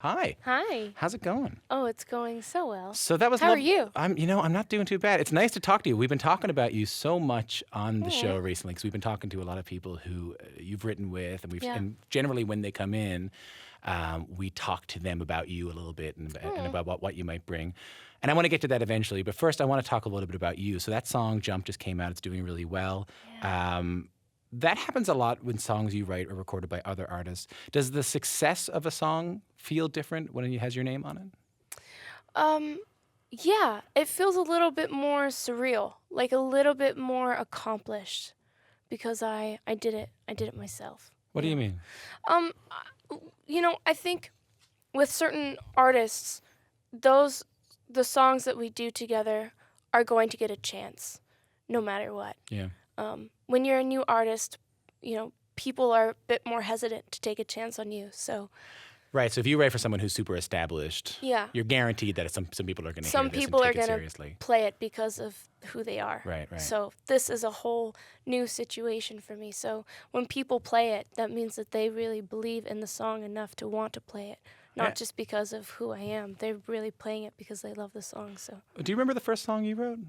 Hi. Hi. How's it going? Oh, it's going so well. So that was How are you? I'm not doing too bad. It's nice to talk to you. We've been talking about you so much on the show Aw. recently because we've been talking to a lot of people who you've written with, and Yeah. and generally when they come in, we talk to them about you a little bit and about what you might bring. And I want to get to that eventually, but first I want to talk a little bit about you. So that song "Jump" just came out. It's doing really well. Yeah. That happens a lot when songs you write are recorded by other artists. Does the success of a song feel different when it has your name on it? Um, yeah, it feels a little bit more surreal, like a little bit more accomplished because I did it. I did it myself. What do you mean? Um, I think with certain artists, the songs that we do together are going to get a chance no matter what. Yeah. When you're a new artist, people are a bit more hesitant to take a chance on you. So Right. So if you write for someone who's super established, yeah, you're guaranteed that some people are going to hear some this people and are take it going to seriously. play it because of who they are. Right, right. So this is a whole new situation for me. So when people play it, that means that they really believe in the song enough to want to play it, not Yeah. just because of who I am. They're really playing it because they love the song. So Do you remember the first song you wrote?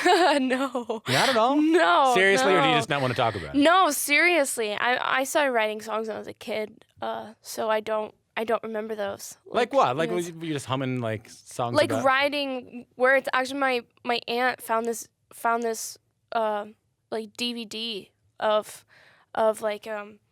no, Not at all? no, Seriously, or do you no. just not want to talk about it? No, seriously. I started writing songs when I was a kid, so I don't remember those. Like what? Like even was you just humming like songs like about? writing where it's actually my aunt found this like DVD of like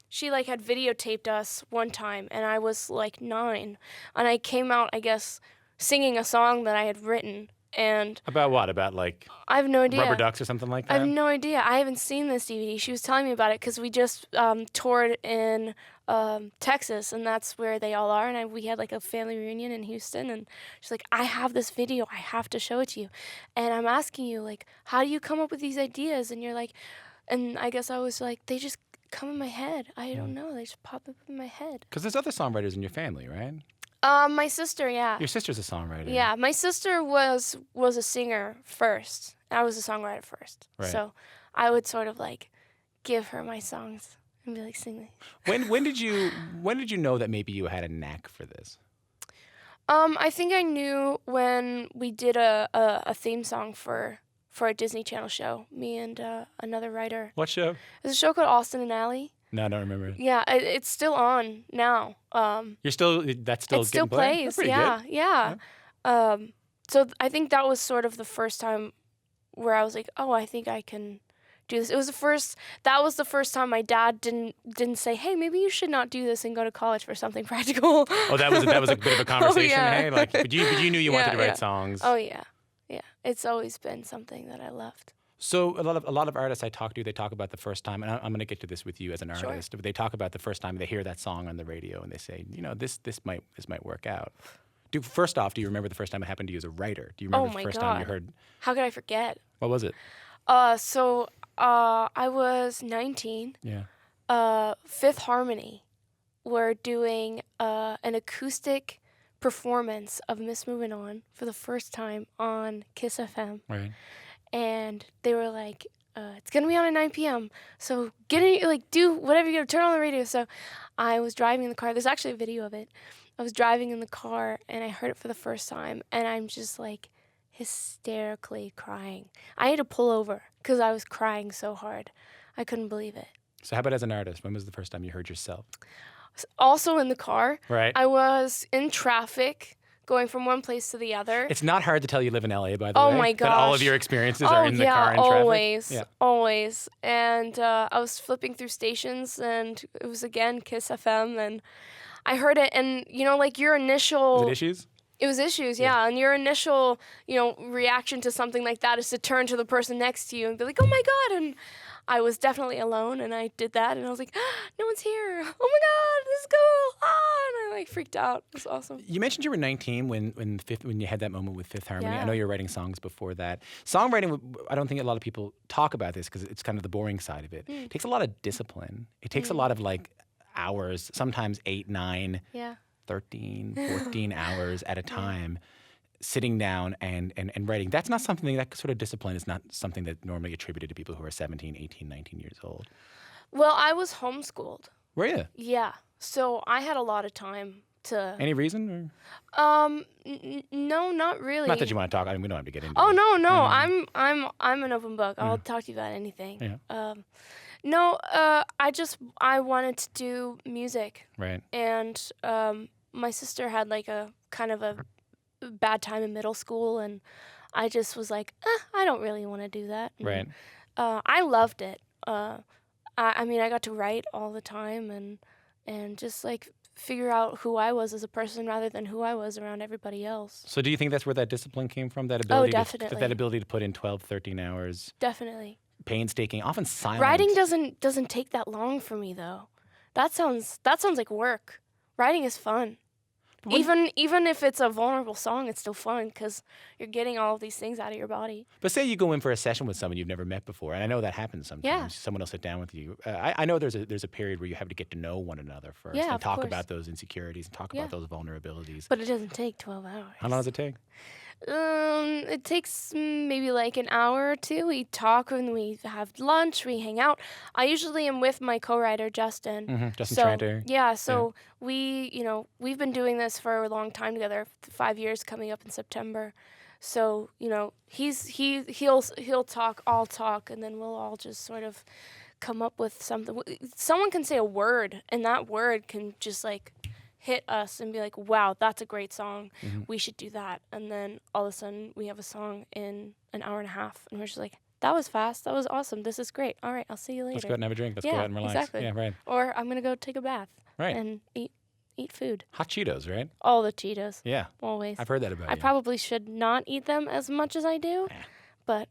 she like had videotaped us one time, and I was like 9, and I came out, I guess, singing a song that I had written, and About what? About like I have no idea. Rubber Ducks or something like I that? have no idea. I haven't seen this DVD. She was telling me about it because we just toured in Texas, and that's where they all are. And we had like a family reunion in Houston, and she's like, "I have this video. I have to show it to you." And I'm asking you, like, how do you come up with these ideas? And you're like, and I guess I was like, they just come in my head. I don't know. They just pop up in my head. Because there's other songwriters in your family, right? My sister, yeah. Your sister's a songwriter. Yeah, my sister was a singer first. I was a songwriter first. Right. So I would sort of like give her my songs and be like, sing these. When did you know that maybe you had a knack for this? I think I knew when we did a theme song for a Disney Channel show, me and another writer. What show? There's a show called Austin and Ally. No, I don't remember it. Yeah, it's still on now. That's still It getting still played? plays. That's pretty Yeah, good. yeah. So I think that was sort of the first time where I was like, oh, I think I can do this. That was the first time my dad didn't say, hey, maybe you should not do this and go to college for something practical. Oh, that was a bit of a conversation. yeah. Hey, like, but you knew you wanted to write songs. Oh yeah, yeah. It's always been something that I loved. So a lot of artists I talk to, they talk about the first time, and I'm going to get to this with you as an Sure. artist. But they talk about the first time they hear that song on the radio, and they say, this might work out. First off, do you remember the first time it happened to you as a writer? Do you remember Oh the my first God. time you heard? How could I forget? What was it? So I was 19. Yeah. Fifth Harmony were doing an acoustic performance of Miss Moving On for the first time on Kiss FM. Right. And they were like, it's going to be on at 9 p.m. So do whatever you got to turn on the radio. So I was driving in the car. There's actually a video of it. I was driving in the car and I heard it for the first time. And I'm just like hysterically crying. I had to pull over because I was crying so hard. I couldn't believe it. So how about as an artist? When was the first time you heard yourself? Also in the car. Right. I was in traffic going from one place to the other. It's not hard to tell you live in LA, by the way. Oh my That all of gosh. your experiences are in the car and always, traffic. always. And I was flipping through stations, and it was again Kiss FM, and I heard it, and like your initial. Was it Issues? It was Issues, yeah. And your initial, reaction to something like that is to turn to the person next to you and be like, "Oh my God!" And I was definitely alone, and I did that, and I was like, "No one's here! Oh my God, this is cool!" And I freaked out. It was awesome. You mentioned you were 19 when you had that moment with Fifth Harmony. Yeah. I know you were writing songs before that. Songwriting, I don't think a lot of people talk about this because it's kind of the boring side of it. It takes a lot of discipline. It takes a lot of hours, sometimes 8, 9, Yeah. 13, 14 hours at a time, sitting down and writing. That's not something, that sort of discipline is not something that's normally attributed to people who are 17, 18, 19 years old. Well, I was homeschooled. Were you? Yeah. So I had a lot of time to. Any reason? No, not really. Not that you want to talk. I mean, we don't have to get into Oh it. no, no. I'm an open book. I'll talk to you about anything. Yeah. No, I wanted to do music. Right. And my sister had like a kind of a bad time in middle school, and I just was like, I don't really want to do that. And, Right. I loved it. I mean, I got to write all the time and just like figure out who I was as a person rather than who I was around everybody else. So do you think that's where that discipline came from? That ability definitely. that ability to put in 12, 13 hours? Definitely. Painstaking, often silent. Writing doesn't take that long for me though. That sounds like work. Writing is fun. Even if it's a vulnerable song, it's still fun because you're getting all of these things out of your body. But say you go in for a session with someone you've never met before, and I know that happens sometimes. Yeah. Someone will sit down with you. I know there's a period where you have to get to know one another first Yeah, and of talk course. about those insecurities and talk about those vulnerabilities. But it doesn't take 12 hours. How long does it take? It takes maybe like an hour or two. We talk and we have lunch, we hang out. I usually am with my co-writer, Justin. Justin So, Tranter. yeah, so we've been doing this for a long time together, 5 years coming up in September. So, he'll talk, I'll talk, and then we'll all just sort of come up with something. Someone can say a word, and that word can just like hit us and be like, wow, that's a great song. We should do that. And then all of a sudden we have a song in an hour and a half, and we're just like, that was fast. That was awesome. This is great. All right, I'll see you later. Let's go out and have a drink. Let's go out and relax. Exactly. Yeah, right. Or I'm going to go take a bath. Right. And eat food. Hot Cheetos, right? All the Cheetos. Yeah. Always. I've heard that about you. I probably should not eat them as much as I do, but,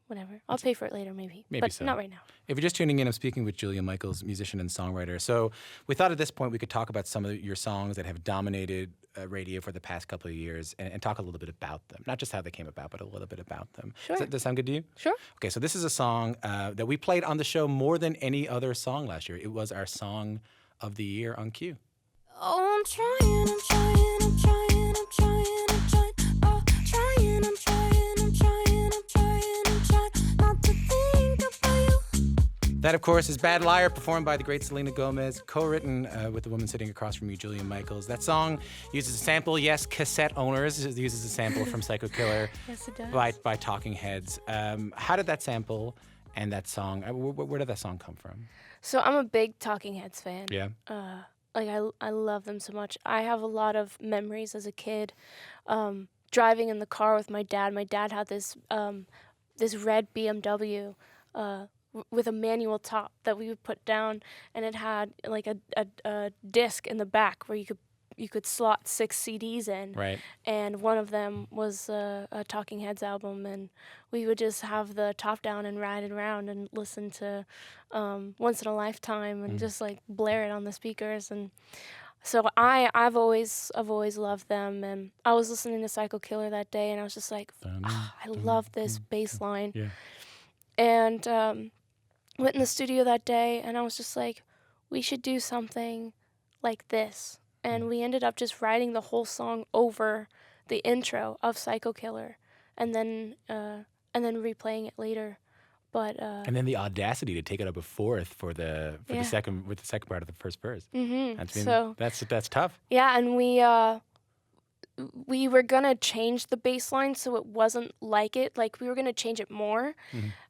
whatever. I'll pay for it later, maybe. But so. not right now. If you're just tuning in, I'm speaking with Julia Michaels, musician and songwriter. So we thought at this point we could talk about some of your songs that have dominated radio for the past couple of years and talk a little bit about them. Not just how they came about, but a little bit about them. Sure. Does that sound good to you? Sure. Okay, so this is a song that we played on the show more than any other song last year. It was our song of the year on Q. Oh, I'm trying. Oh, trying. Not to think about you. That, of course, is Bad Liar, performed by the great Selena Gomez, co-written with the woman sitting across from you, Julia Michaels. That song uses a sample, yes, cassette owners, uses a sample from Psycho Killer Yes, it does. by Talking Heads. How did that sample and that song, where did that song come from? So I'm a big Talking Heads fan. Yeah. I love them so much. I have a lot of memories as a kid, driving in the car with my dad. My dad had this red BMW with a manual top that we would put down, and it had like a disc in the back where you could slot 6 CDs in. Right. And one of them was a Talking Heads album, and we would just have the top down and ride it around and listen to Once in a Lifetime and just like blare it on the speakers. And so I've always loved them. And I was listening to Psycho Killer that day, and I was just like, I love this bass line. Yeah. And went in the studio that day, and I was just like, we should do something like this. And we ended up just writing the whole song over the intro of Psycho Killer, and then replaying it later. But and then the audacity to take it up a fourth for the second part of the first verse. That's tough. Yeah, and we were gonna change the bass line so it wasn't like it. Like we were gonna change it more,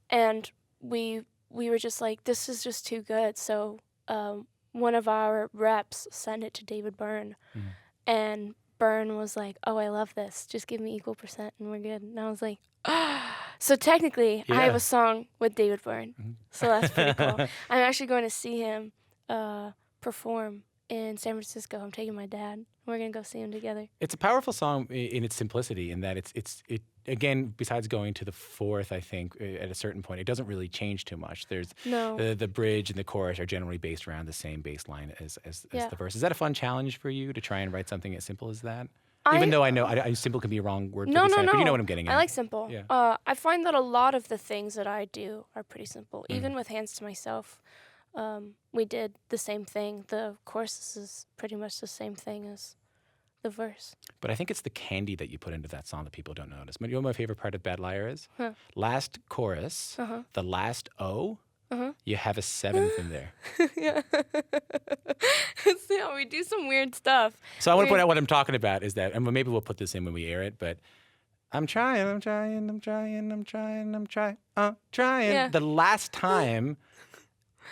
and we were just like, this is just too good. So one of our reps sent it to David Byrne, and Byrne was like, oh, I love this. Just give me equal percent and we're good. And I was like, so technically I have a song with David Byrne. So that's pretty cool. I'm actually going to see him perform in San Francisco. I'm taking my dad. We're going to go see him together. It's a powerful song in its simplicity, in that it again, besides going to the fourth, I think at a certain point, it doesn't really change too much. There's the bridge and the chorus are generally based around the same bass line as the verse. Is that a fun challenge for you to try and write something as simple as that? Even though I know simple can be a wrong word for this, but you know what I'm getting at. I like simple. Yeah. I find that a lot of the things that I do are pretty simple. Even with Hands to Myself, we did the same thing. The chorus is pretty much the same thing as the verse. But I think it's the candy that you put into that song that people don't notice. You know what my favorite part of Bad Liar is? Huh. Last chorus, the last O You have a seventh in there. Yeah. So we do some weird stuff. So I want to point out what I'm talking about is that, and maybe we'll put this in when we air it, but I'm trying. Yeah. The last time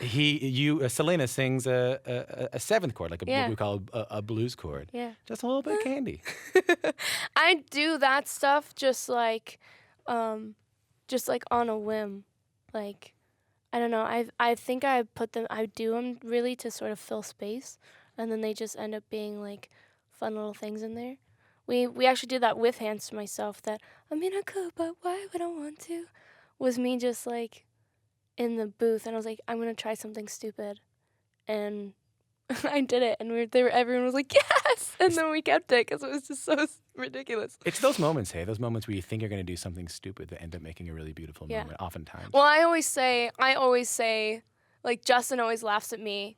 Selena sings a seventh chord, like what we call a blues chord. Yeah. Just a little bit of candy. I do that stuff just like on a whim. Like, I don't know. I think I do them really to sort of fill space, and then they just end up being like fun little things in there. We actually did that with Hands to Myself. That I mean I could, but why would I want to? Was me just like in the booth, and I was like, I'm gonna try something stupid, and I did it, and everyone was like, yes, and then we kept it because it was just so ridiculous. It's those moments, hey, those moments where you think you're going to do something stupid that end up making a really beautiful moment, oftentimes. Well, I always say, like, Justin always laughs at me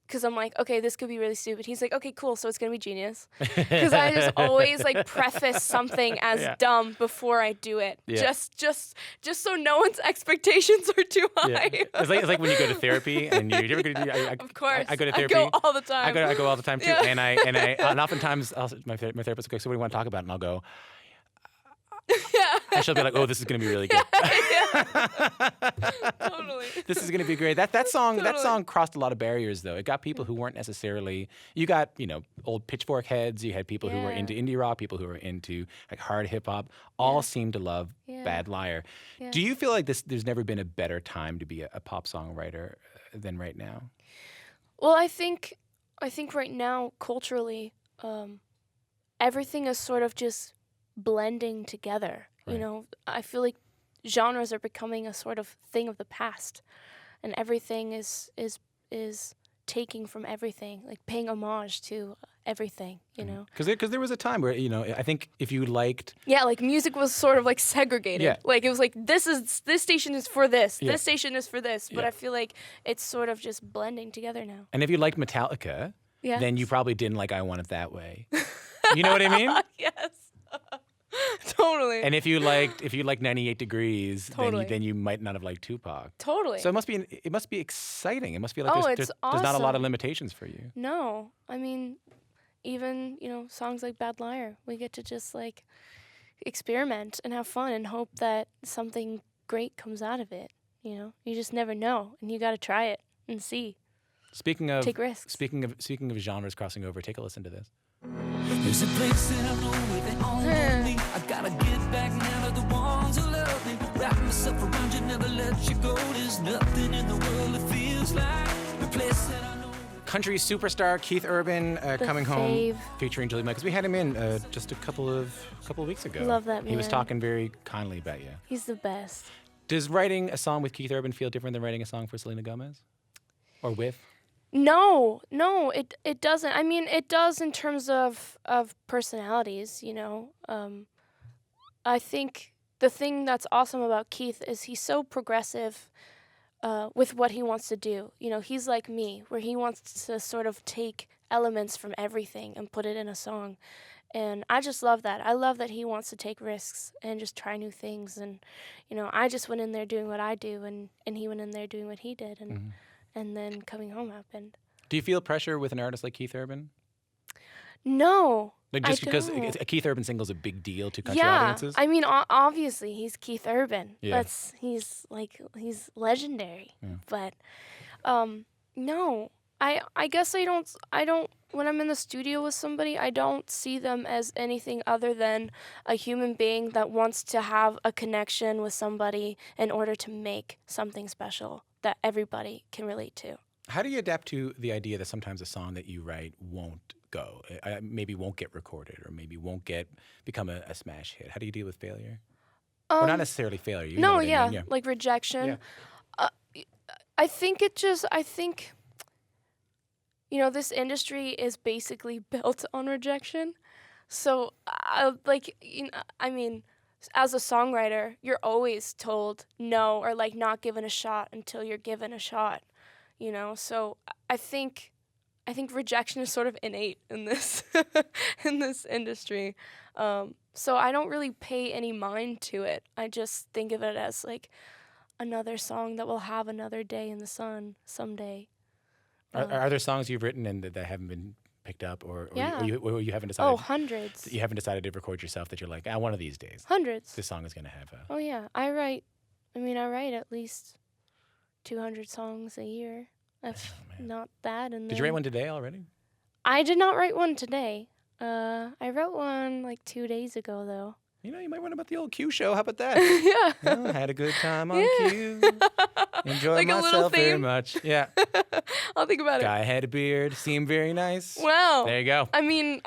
because I'm like, okay, this could be really stupid. He's like, okay, cool, so it's going to be genius. Because I just always, like, preface something as dumb before I do it. Yeah. Just so no one's expectations are too high. Yeah. It's like when you go to therapy and you ever go to Of course. I go to therapy. I go all the time. I go all the time too. Yeah. And oftentimes my therapist will go, so what do you want to talk about? And I'll go, and she'll be like, oh, this is going to be really good. Totally. This is going to be great. That song Totally. crossed a lot of barriers, though. It got people who weren't necessarily. You got old Pitchfork heads. You had people who were into indie rock, people who were into like hard hip hop. All seemed to love Bad Liar. Yeah. Do you feel like there's never been a better time to be a pop songwriter than right now? Well, I think right now culturally, everything is sort of just blending together. Right. I feel like genres are becoming a sort of thing of the past, and everything is taking from everything, like paying homage to everything. Because there was a time where I think if you liked like music was sort of like segregated. Yeah. Like it was like this station is for this, Yeah. this station is for this. But Yeah. I feel like it's sort of just blending together now. and if you liked Metallica, Yeah. then you probably didn't like I Want It That Way. You know what I mean? Yes. Totally. And if you liked 98 Degrees, Totally. then you might not have liked Tupac. Totally. So it must be exciting. It must be like Oh, there's it's not a lot of awesome. limitations for you. No, I mean, even songs like Bad Liar, we get to just like experiment and have fun and hope that something great comes out of it. You just never know, and you got to try it and see. Speaking of Take risks. Speaking of genres crossing over, take a listen to this. There's a place that I know where they all know me. I gotta get back now to the ones who love me. Wrap myself around you, never let you go. There's nothing in the world that feels like the place that I know. Country superstar Keith Urban coming fave. home, featuring Julie Michaels. We had him in just a couple of weeks ago. Love that He was man. talking very kindly about you. He's the best. Does writing a song with Keith Urban feel different than writing a song for Selena Gomez, or with? No, it doesn't. I mean, it does in terms of personalities, I think the thing that's awesome about Keith is he's so progressive with what he wants to do. He's like me, where he wants to sort of take elements from everything and put it in a song. And I just love that. I love that he wants to take risks and just try new things. And, I just went in there doing what I do, and he went in there doing what he did. And then coming home happened. Do you feel pressure with an artist like Keith Urban? No. Like just I because don't. a Keith Urban single is a big deal to country Yeah, audiences? I mean, obviously he's Keith Urban. Yeah. He's legendary. Yeah. But no, I guess I don't. When I'm in the studio with somebody, I don't see them as anything other than a human being that wants to have a connection with somebody in order to make something special that everybody can relate to. How do you adapt to the idea that sometimes a song that you write won't go, maybe won't get recorded, or maybe won't become a smash hit? How do you deal with failure? Or not necessarily failure. You know No, what I mean? like rejection. Yeah. I think this industry is basically built on rejection. So, I mean, as a songwriter, you're always told no, or like not given a shot until you're given a shot. So I think rejection is sort of innate in this in this industry. So I don't really pay any mind to it. I just think of it as like another song that will have another day in the sun someday. Are there songs you've written and that haven't been picked up, or Yeah. you haven't decided? Oh, hundreds. You haven't decided to record yourself that you're like, one of these days, Hundreds. this song is going to have a. Oh, yeah. I write at least 200 songs a year, if not that. And Did you write one today already? I did not write one today. I wrote one like 2 days ago, though. You know, you might write about the old Q show. How about that? Yeah. Oh, I had a good time on Yeah. Q. Enjoyed Like a little myself very theme? much. Yeah. I'll think about it. Guy had a beard. Seemed very nice. Wow. There you go. I mean,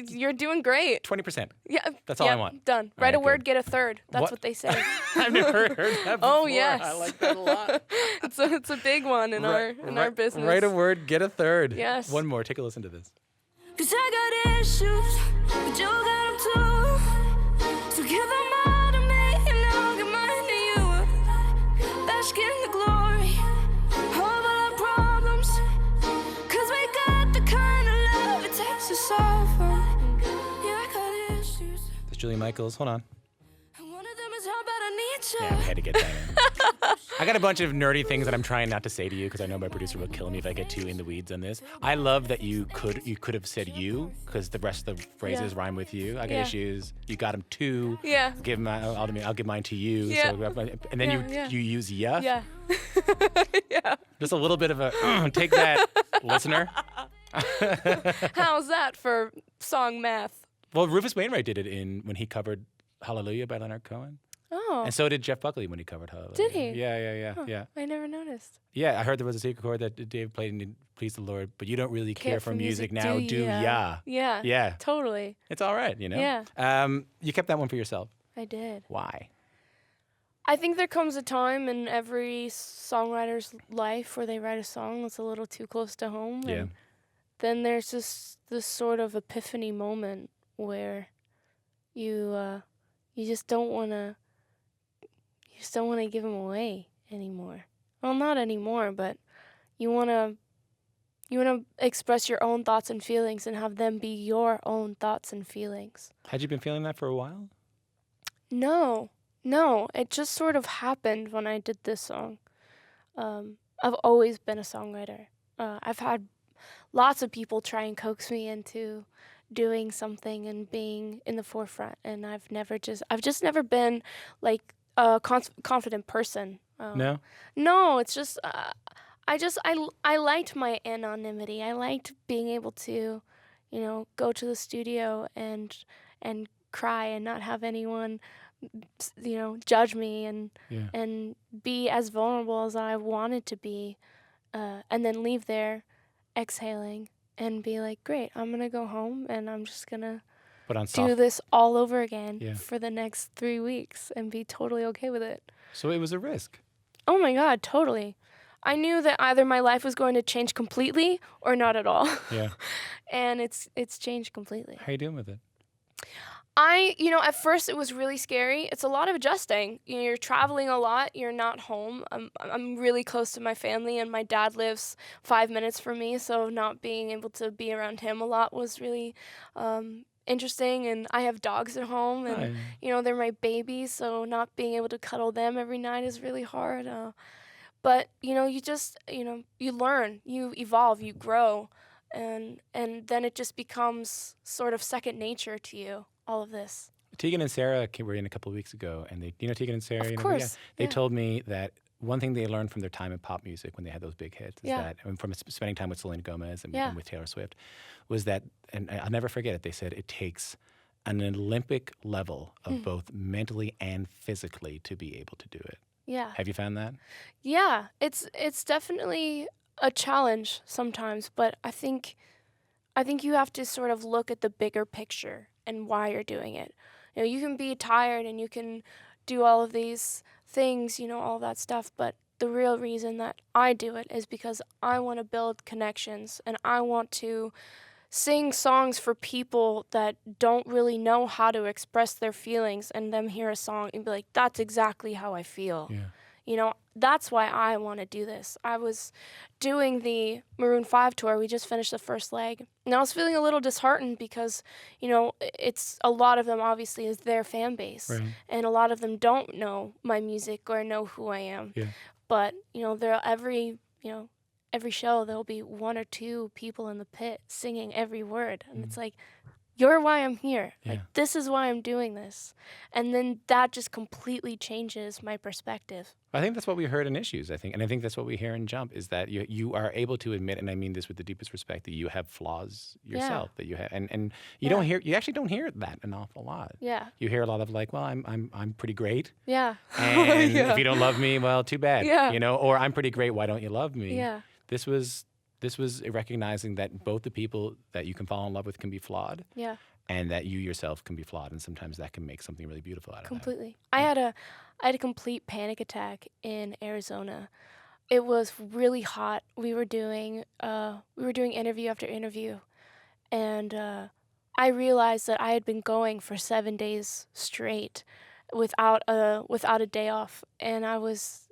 you're doing great. 20%. Yeah. That's all I want. Done. All Write right, a word, good. get a third. That's what they say. I've never heard that before. Oh, yes. I like that a lot. It's a big one in our business. Write a word, get a third. Yes. One more. Take a listen to this. 'Cause I got issues, but you got them too. So give them all to me, and I'll give mine to you. Bask in the glory of all our problems. 'Cause we got the kind of love it takes to solve them. Yeah, I got issues. That's Julia Michaels. Hold on. And one of them is how bad I need you. Yeah, we had to get that in. I got a bunch of nerdy things that I'm trying not to say to you because I know my producer will kill me if I get too in the weeds on this. I love that you could have said you because the rest of the phrases rhyme with you. I got Yeah. issues. You got them too. Yeah. Give mine. I'll give mine to you. Yeah. So, and then Yeah. you use ya. Yeah. Yeah. Just a little bit of a take that, listener. How's that for song math? Well, Rufus Wainwright did it when he covered Hallelujah by Leonard Cohen. Oh. And so did Jeff Buckley when he covered Hallelujah. Did he? Yeah. I never noticed. Yeah, I heard there was a secret chord that Dave played in Please the Lord, but you don't really care for music now, do ya? Yeah. Yeah. Totally. It's all right, you know? Yeah. You kept that one for yourself. I did. Why? I think there comes a time in every songwriter's life where they write a song that's a little too close to home. Yeah. And then there's this sort of epiphany moment where you just don't want to give them away anymore. Well, not anymore, but you want to express your own thoughts and feelings and have them be your own thoughts and feelings. Had you been feeling that for a while? No, it just sort of happened when I did this song. I've always been a songwriter. I've had lots of people try and coax me into doing something and being in the forefront, and I've just never been like a confident person. No? No, it's just I liked my anonymity. I liked being able to, go to the studio and cry and not have anyone, judge me and be as vulnerable as I wanted to be, and then leave there, exhaling and be like, great, I'm gonna go home and I'm just gonna do this all over again for the next 3 weeks and be totally okay with it. So it was a risk. Oh my God, totally. I knew that either my life was going to change completely or not at all. Yeah. And it's changed completely. How are you doing with it? At first it was really scary. It's a lot of adjusting. You're traveling a lot. You're not home. I'm really close to my family, and my dad lives 5 minutes from me, so not being able to be around him a lot was really interesting. And I have dogs at home, and they're my babies, so not being able to cuddle them every night is really hard. But you just you learn, you evolve, you grow, and then it just becomes sort of second nature to you. All of this. Tegan and Sara were in a couple of weeks ago, and they, Tegan and Sara, Of course. They told me that one thing they learned from their time in pop music when they had those big hits is that, and from spending time with Selena Gomez and with Taylor Swift, was that, and I'll never forget it, they said it takes an Olympic level of both mentally and physically to be able to do it. Yeah. Have you found that? Yeah, it's definitely a challenge sometimes, but I think you have to sort of look at the bigger picture and why you're doing it. You can be tired and you can do all of these things, all that stuff, but the real reason that I do it is because I want to build connections and I want to sing songs for people that don't really know how to express their feelings and them hear a song and be like, that's exactly how I feel. Yeah. That's why I want to do this. I was doing the Maroon 5 tour. We just finished the first leg. And I was feeling a little disheartened because, it's a lot of them obviously is their fan base. Right. And a lot of them don't know my music or know who I am. Yeah. But, every show there'll be one or two people in the pit singing every word. And it's like, you're why I'm here. Yeah. Like, this is why I'm doing this. And then that just completely changes my perspective. I think that's what we heard in Issues, and I think that's what we hear in Jump, is that you are able to admit, and I mean this with the deepest respect, that you have flaws yourself, that you have, and you actually don't hear that an awful lot. Yeah. You hear a lot of like, well, I'm pretty great. Yeah. And if you don't love me, well, too bad. Yeah. Or I'm pretty great, why don't you love me? Yeah. This was recognizing that both the people that you can fall in love with can be flawed. Yeah. And that you yourself can be flawed, and sometimes that can make something really beautiful out of Completely. I had a complete panic attack in Arizona. It was really hot. We were doing interview after interview, and I realized that I had been going for 7 days straight without a day off, and I was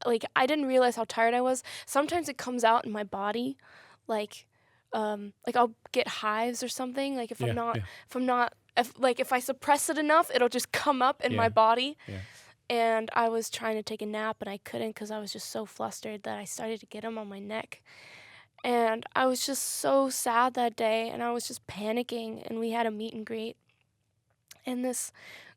like, I didn't realize how tired I was. Sometimes it comes out in my body, like I'll get hives or something. Like if I suppress it enough, it'll just come up in my body. Yeah. And I was trying to take a nap and I couldn't because I was just so flustered that I started to get them on my neck. And I was just so sad that day, and I was just panicking, and we had a meet and greet. And this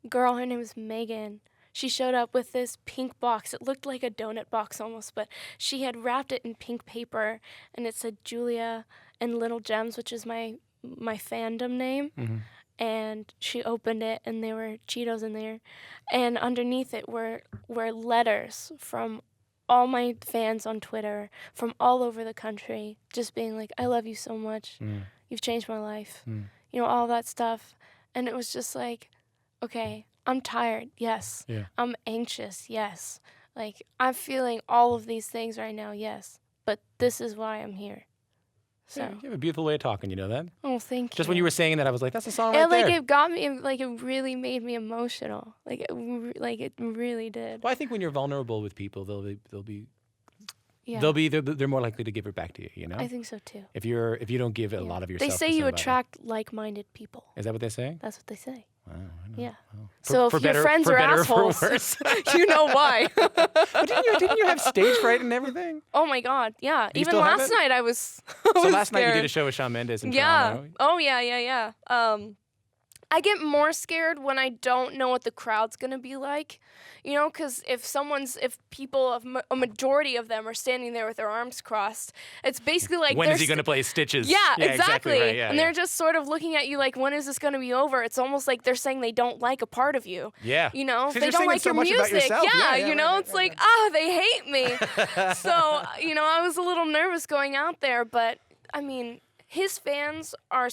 girl, her name was Megan, she showed up with this pink box. It looked like a donut box almost, but she had wrapped it in pink paper, and it said Julia and Little Gems, which is my fandom name. Mm-hmm. And she opened it, and there were Cheetos in there. And underneath it were letters from all my fans on Twitter from all over the country, just being like, I love you so much. You've changed my life. All that stuff. And it was just like, okay, I'm tired, yes. Yeah. I'm anxious, yes. Like, I'm feeling all of these things right now, yes. But this is why I'm here. So. Yeah, you have a beautiful way of talking, you know that? Oh, thank you. Just when you were saying that, I was like, that's a song and, right there. It got me, it really made me emotional. It really did. Well, I think when you're vulnerable with people, they're more likely to give it back to you, you know? I think so too. If you don't give it a lot of yourself. They say you attract like-minded people. Is that what they say? That's what they say. Wow, I know. Yeah. Wow. So if your friends are assholes, you know why. But didn't you have stage fright and everything? Oh my God, yeah. Do you Even still have last it? night I was So last night you scared. did a show with Shawn Mendes in Yeah. Toronto. Oh yeah. I get more scared when I don't know what the crowd's gonna be like, because if a majority of them are standing there with their arms crossed, it's basically like When is he going to play Stitches? Yeah, exactly. Right, yeah, and they're just sort of looking at you like, when is this gonna be over? It's almost like they're saying they don't like a part of you. Yeah. They you're don't singing like so your much about music. yourself. Yeah, it's like, they hate me. So, I was a little nervous going out there, but I mean, his fans are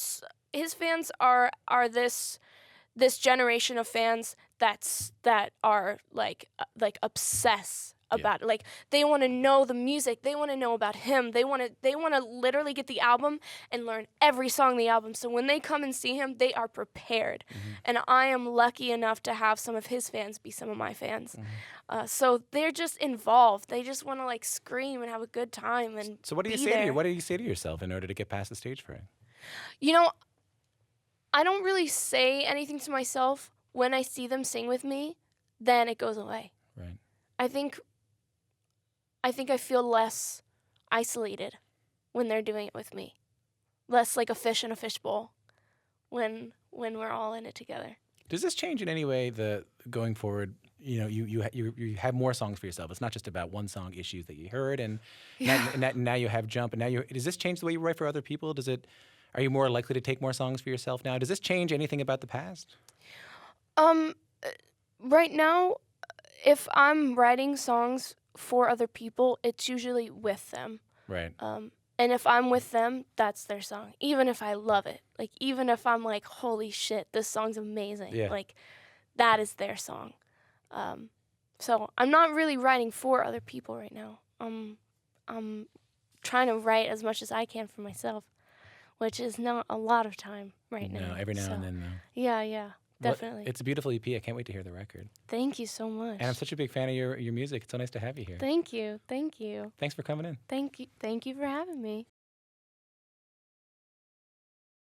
this generation of fans that are like obsessed about it. Like, they want to know the music, they want to know about him, they want to literally get the album and learn every song on the album, so when they come and see him, they are prepared. And I am lucky enough to have some of his fans be some of my fans. So they're just involved. They just want to scream and have a good time. And so what do you say to you? What do you say to yourself in order to get past the stage fright? I don't really say anything to myself. When I see them sing with me, then it goes away. Right. I think I feel less isolated when they're doing it with me. Less like a fish in a fishbowl when we're all in it together. Does this change in any way going forward? You have more songs for yourself. It's not just about one song Issues that you heard, and now you have Jump, and does this change the way you write for other people? Are you more likely to take more songs for yourself now? Does this change anything about the past? Right now, if I'm writing songs for other people, it's usually with them. Right. And if I'm with them, that's their song. Even if I love it. Even if I'm like, holy shit, this song's amazing. Yeah. That is their song. So I'm not really writing for other people right now. I'm trying to write as much as I can for myself, which is not a lot of time right now. No, every now and then, though. Yeah. definitely. It's a beautiful EP. I can't wait to hear the record. Thank you so much. And I'm such a big fan of your music. It's so nice to have you here. Thank you. Thank you. Thanks for coming in. Thank you. Thank you for having me.